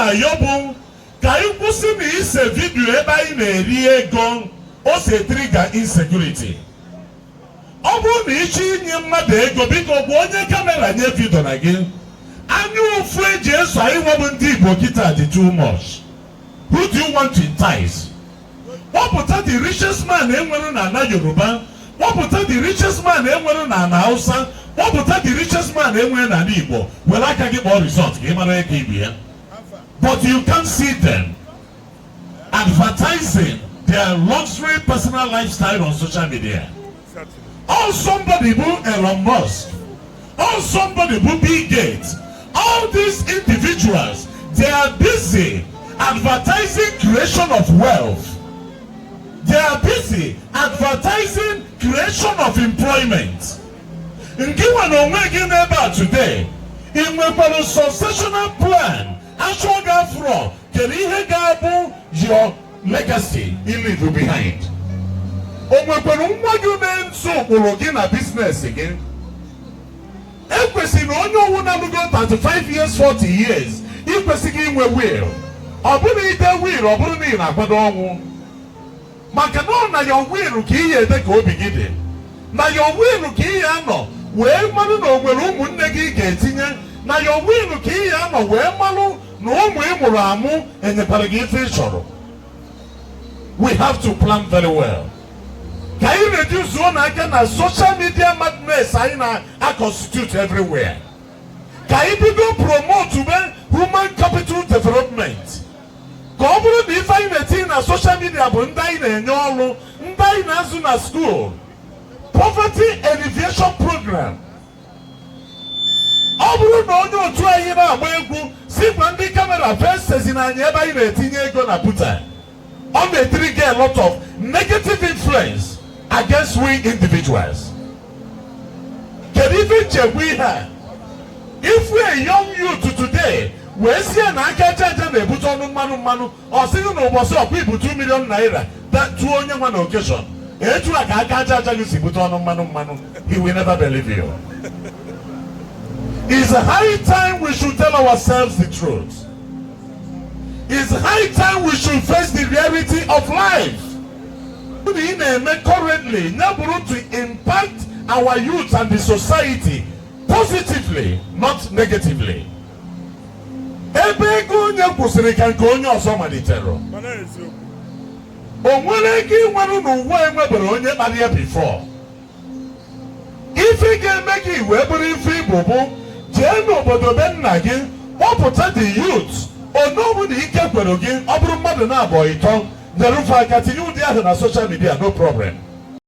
na-ayọbụ ka anyị kwụsị na ise vidio ebe anyị na-eri ego o se trigger insecurity. Ọ bụrụ na ịchọ inye mmadụ ego biko gwa onye kamera nye vidio na gị. Anya ụfụ eji eso anyị nwebụ ndị Igbo kịta dị too much. Who do you want to entice? Wapụta the richest man enwere na ana Yoruba, wapụta the richest man enwere na ana Hausa, wapụta the richest man enwere na ana Igbo. Were aka gị kpọọ resort ka ị mara ego ibu ya. But you can't see them advertising their luxury personal lifestyle on social media. Or somebody who Elon Musk, or somebody who Bill Gates, all these individuals, they are busy advertising creation of wealth. They are busy advertising creation of employment. In given on today, in a successional plan, actual gafro, can your legacy you leave behind. Business again. Ekwesị na onye owu na-alụgo 35 years 40 years ikwesịghị inwe will. Ọ bụrụ na ide will, ọ bụrụ na ị na-akwado ọnwụ. Maka na your will ka ihe ede ka obi gị dị. Na your will ka ihe anọ wee mmanụ na onwere ụmụnne gị ga-etinye. Na your will ka ihe anọ wee mmanụ na ụmụ ị mụrụ amụ enyekwara gị ife ị chọrọ. We have to plan very well. Can you reduce one again as social media madness I constitute everywhere? Can you do promote human capital development? Government if I maintain a social media but die in all die in school. Poverty alleviation program. Oburu no no try here na see the camera first says in a nearby gonna put on the trigger a lot of negative influence against we individuals. Can even check we have. If we are young youth today, we see an akaja they put on manu or see no was up people 2 million naira that to only one occasion. It's like akaja you see put on manu, he will never believe you. It's high time we should tell ourselves the truth. It's high time we should face the reality of life. Currently, to impact our youth and the society positively, not negatively. Ebe onye kwụsịrị ka nke onye ọzọ malitere. O nwere ike ịnwere n'ụwa enwebere onye kpara ya before. Ife ga-eme gị wee bụrụ ife Igbo bụ jee n'obodo be nna gị kpọpụta the youth onobu na ike kwere gị ọ bụrụ mmadụ na-abọ ịtọ. The roof I continue there on social media, no problem.